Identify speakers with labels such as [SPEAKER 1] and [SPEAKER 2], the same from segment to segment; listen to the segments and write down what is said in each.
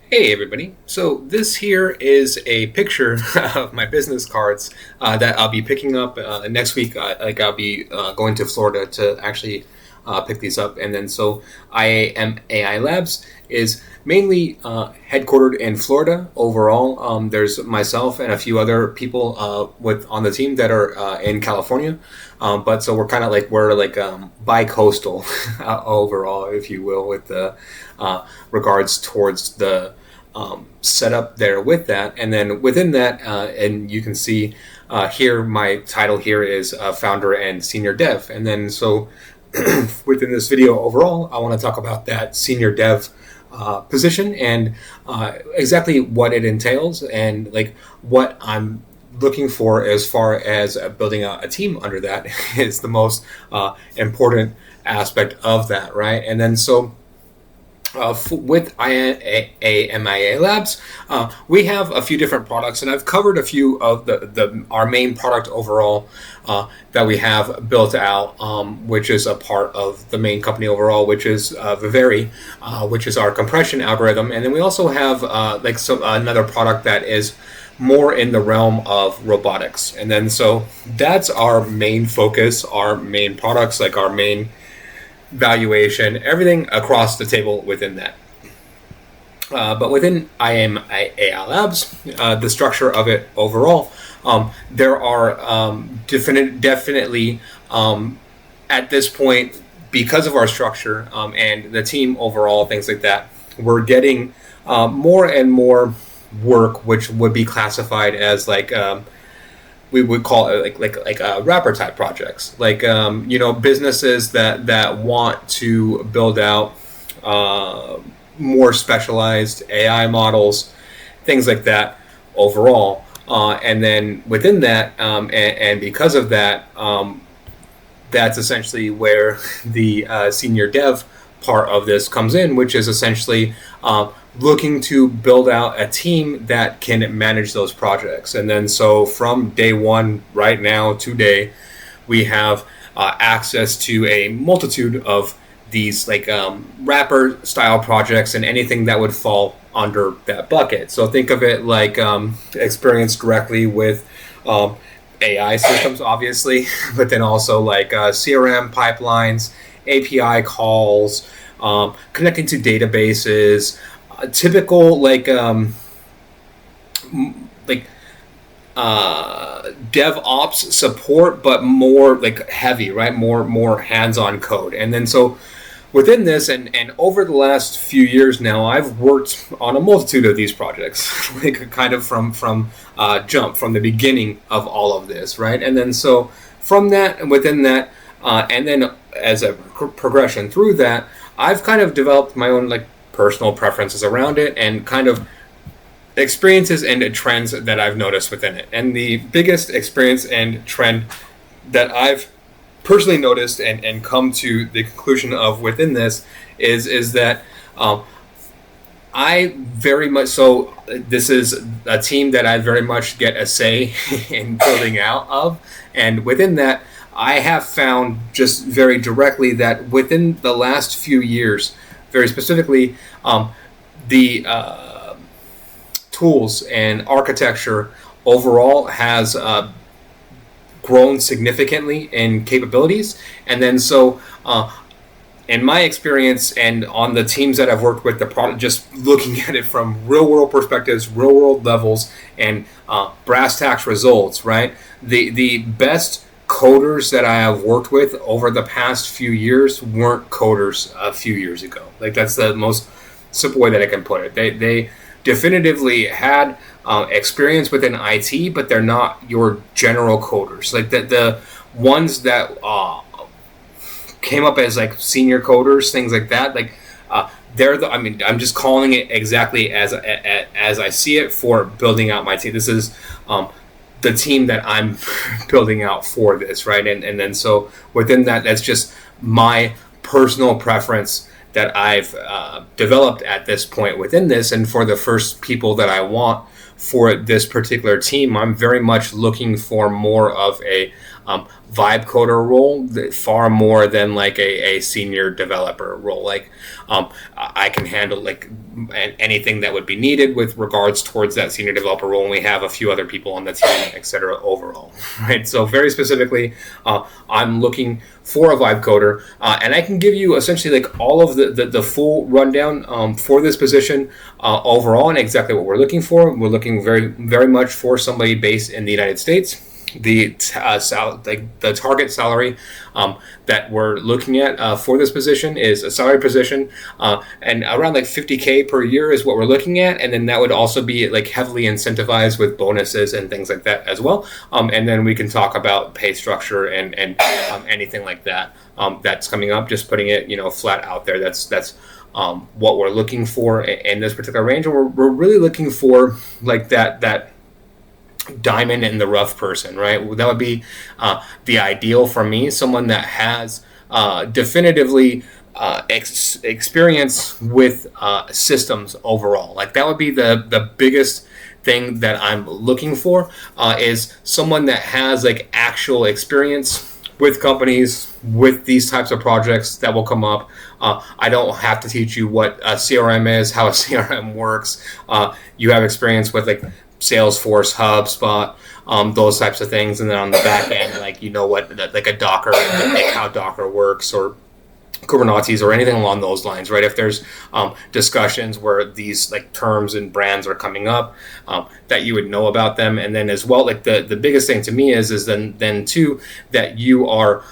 [SPEAKER 1] Hey everybody. So this here is a picture of my business cards that I'll be picking up next week. I'll be going to Florida to actually pick these up. And then so IAM AI Labs is mainly headquartered in Florida overall. There's myself and a few other people with on the team that are in California. But so we're bi-coastal overall, if you will, with the regards towards the setup there with that. And then within that, and you can see here, my title here is founder and senior dev. And then so within this video overall, I want to talk about that senior dev position and exactly what it entails and like what I'm looking for as far as building a team under that is the most important aspect of that, right? And then so with IAMIA Labs, we have a few different products, and I've covered a few of our main product overall that we have built out, which is a part of the main company overall, which is Viveri, which is our compression algorithm, and then we also have another product that is more in the realm of robotics, and then so that's our main focus, our main products, like our main valuation, everything across the table within that. But within IAM AI Labs, the structure of it overall, there are definitely at this point, because of our structure and the team overall, things like that, we're getting more and more work, which would be classified as we would call it like wrapper type projects, like businesses that want to build out more specialized AI models, things like that overall, and then within that and because of that, that's essentially where the senior dev part of this comes in, which is essentially looking to build out a team that can manage those projects. And then so from day one right now today, we have access to a multitude of these wrapper style projects and anything that would fall under that bucket. So think of it like experience directly with AI systems, obviously, but then also like CRM pipelines, API calls, connecting to databases, typical DevOps support, but more like heavy, right? More hands-on code. And then so within this, and over the last few years now, I've worked on a multitude of these projects, like kind of from jump from the beginning of all of this, right? And then so from that and within that, and then as a progression through that, I've kind of developed my own personal preferences around it and kind of experiences and trends that I've noticed within it. And the biggest experience and trend that I've personally noticed and come to the conclusion of within this is that I very much so this is a team that I very much get a say in building out of, and within that I have found just very directly that within the last few years, very specifically, the tools and architecture overall has grown significantly in capabilities. And then so in my experience and on the teams that I've worked with, the product, just looking at it from real world perspectives, real world levels, and brass tacks results, right? The best coders that I have worked with over the past few years weren't coders a few years ago. Like that's the most simple way that I can put it. They definitively had experience within IT, but they're not your general coders. Like the ones that came up as like senior coders, things like that. They're the. I mean, I'm just calling it exactly as I see it for building out my team. This is the team that I'm building out for this, right? And then so within that, that's just my personal preference that I've developed at this point within this. And for the first people that I want for this particular team, I'm very much looking for more of a vibe coder role, far more than like a senior developer role. I can handle and anything that would be needed with regards towards that senior developer role. And we have a few other people on the team, etc. overall, right? So very specifically, I'm looking for a vibe coder, and I can give you essentially like all of the full rundown for this position overall and exactly what we're looking for. We're looking very much for somebody based in the United States. The target salary that we're looking at for this position is a salary position, and around like 50K per year is what we're looking at, and then that would also be like heavily incentivized with bonuses and things like that as well. And then we can talk about pay structure and anything like that that's coming up. Just putting it flat out there. That's what we're looking for in this particular range, and we're really looking for like that diamond in the rough person, right? That would be the ideal for me, someone that has definitively experience with systems overall. Like that would be the biggest thing that I'm looking for, is someone that has like actual experience with companies, with these types of projects that will come up. I don't have to teach you what a CRM is, how a CRM works. You have experience with like Salesforce, HubSpot, those types of things, and then on the back end, like what like a Docker, like how Docker works, or Kubernetes, or anything along those lines, right? If there's discussions where these like terms and brands are coming up, that you would know about them, and then as well, like the biggest thing to me is then too that you are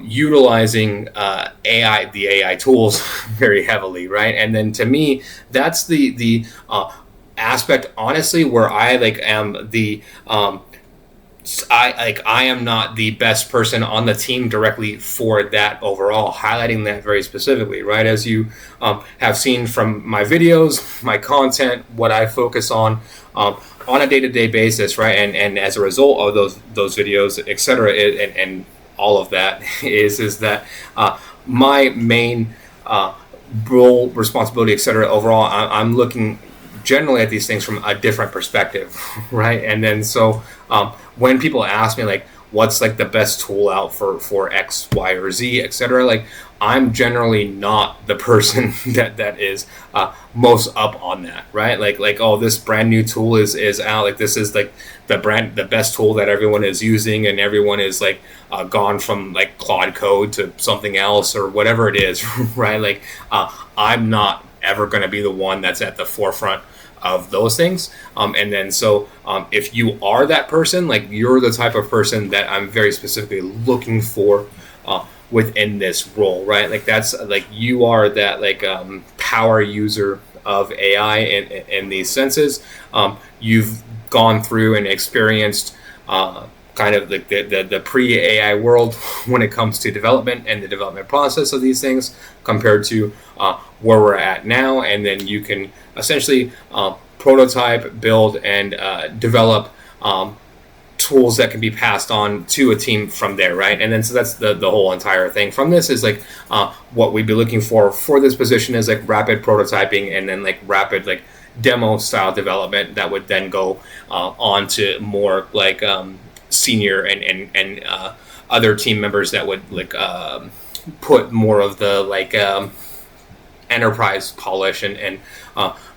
[SPEAKER 1] utilizing the AI tools very heavily, right? And then to me, that's the aspect, honestly, where I like am the I am not the best person on the team directly for that overall, highlighting that very specifically, right? As you have seen from my videos, my content, what I focus on a day-to-day basis, right? And as a result of those videos, etc., and all of that is that my main role, responsibility, etc., overall, I'm looking generally at these things from a different perspective, right? And then so when people ask me like what's like the best tool out for X, Y, or Z, etc., like I'm generally not the person that is most up on that, right? Like oh, this brand new tool is out, like this is like the best tool that everyone is using, and everyone is like gone from like Claude Code to something else or whatever it is, right? Like I'm not ever going to be the one that's at the forefront of those things, and then so if you are that person, like you're the type of person that I'm very specifically looking for within this role, right? Like that's like you are that like power user of AI in these senses. You've gone through and experienced kind of like the pre-AI world when it comes to development and the development process of these things compared to where we're at now, and then you can essentially prototype, build, and develop tools that can be passed on to a team from there, right? And then so that's the whole entire thing from this is like what we'd be looking for this position is like rapid prototyping, and then like rapid like demo style development that would then go on to more like senior and other team members that would like put more of the like enterprise polish and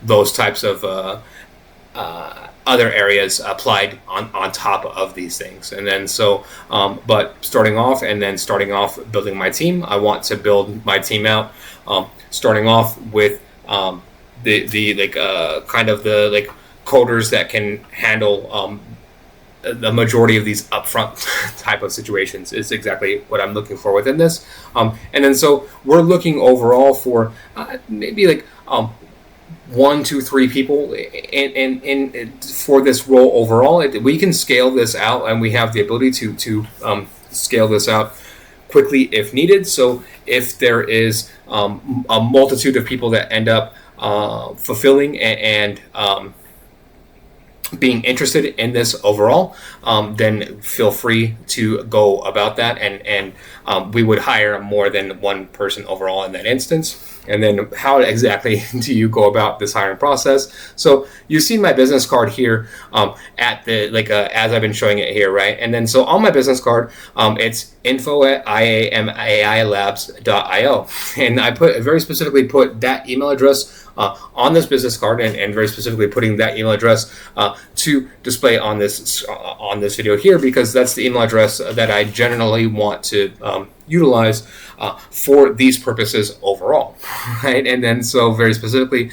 [SPEAKER 1] those types of other areas applied on top of these things. And then so but starting off building my team, I want to build my team out starting off with the like kind of the like coders that can handle the majority of these upfront type of situations is exactly what I'm looking for within this. And then so we're looking overall for maybe like 1, 2, 3 people in for this role overall. We can scale this out, and we have the ability to scale this out quickly if needed. So if there is a multitude of people that end up fulfilling and being interested in this overall, then feel free to go about that, and we would hire more than one person overall in that instance. And then how exactly do you go about this hiring process? So you see my business card here at the as I've been showing it here, right? And then so on my business card, it's info@iamailabs.io, and I very specifically put that email address on this business card, and very specifically putting that email address to display on this video here, because that's the email address that I generally want to utilize for these purposes overall, right? And then so very specifically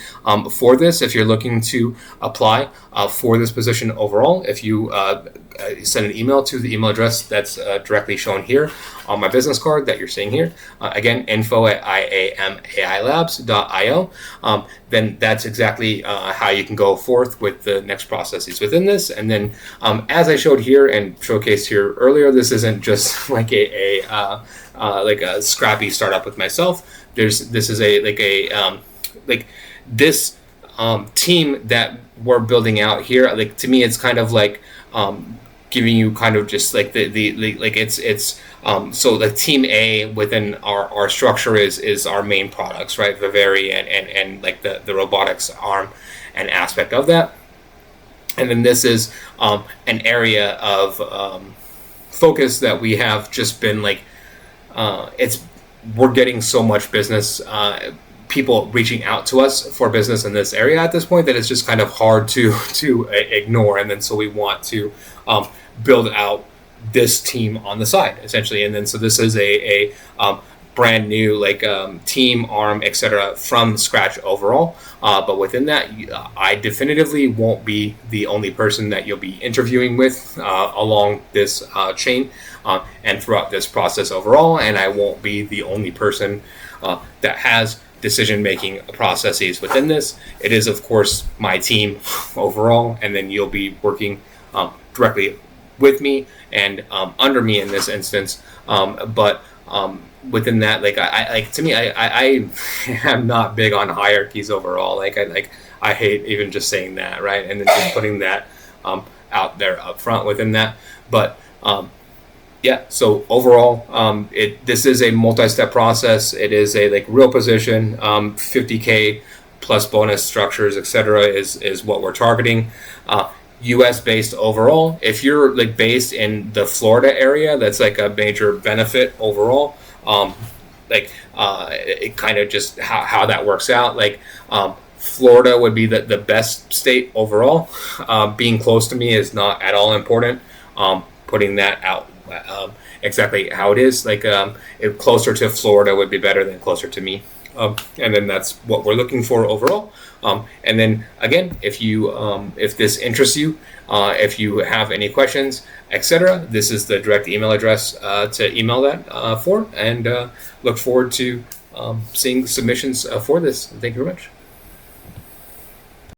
[SPEAKER 1] for this, if you're looking to apply for this position overall, if you send an email to the email address that's directly shown here on my business card that you're seeing here, again, info@iamailabs.io, then that's exactly how you can go forth with the next processes within this. And then as I showed here and showcased here earlier, this isn't just like a scrappy startup with myself. This is this team that we're building out here. Like, to me, it's kind of like giving you kind of just like so the team A within our structure is our main products, right? Vivari and like the robotics arm and aspect of that. And then this is an area of focus that we have just been like, we're getting so much business, people reaching out to us for business in this area at this point, that it's just kind of hard to ignore. And then so we want to build out this team on the side, essentially. And then so this is a brand new team, arm, etc. from scratch overall. But within that, I definitively won't be the only person that you'll be interviewing with along this chain and throughout this process overall. And I won't be the only person that has decision-making processes within this. It is, of course, my team overall, and then you'll be working directly with me and under me in this instance. But within that, to me, I am not big on hierarchies overall. I hate even just saying that, right? And then just putting that out there up front within that. But yeah, so overall, this is a multi-step process. It is a real position. 50K plus bonus structures, etc. is what we're targeting. U.S. based overall. If you're based in the Florida area, that's a major benefit overall. It kind of just how that works out. Florida would be the best state overall. Being close to me is not at all important. Putting that out exactly how it is. If closer to Florida would be better than closer to me. And then that's what we're looking for overall. And then again, if this interests you, if you have any questions, etc., this is the direct email address to email that for, and look forward to seeing submissions for this. Thank you very much.